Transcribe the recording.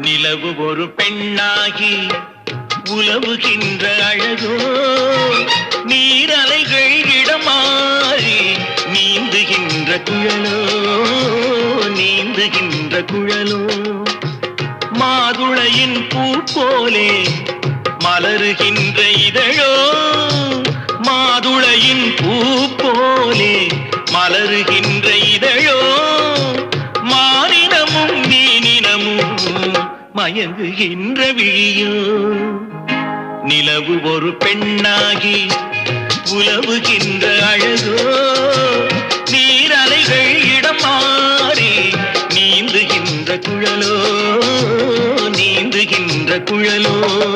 நிலவு ஒரு பெண்ணாகி உலவுகின்ற அழகோ, நீரலைகள் இடமாறி நீந்துகின்ற குழலோ, நீந்துகின்ற குழலோ. மாதுளையின் பூ போலே மலருகின்ற இதழோ, மாதுளையின் பூ போலே மலருகின்ற இதழோ, மானினமும் மீனினமும் மயங்குகின்ற விழியோ. நிலவு ஒரு பெண்ணாகி உலவுகின்ற அழகோ, நீரலைகள் இடம் மாறி நீந்துகின்ற குழலோ, நீந்துகின்ற குழலோ.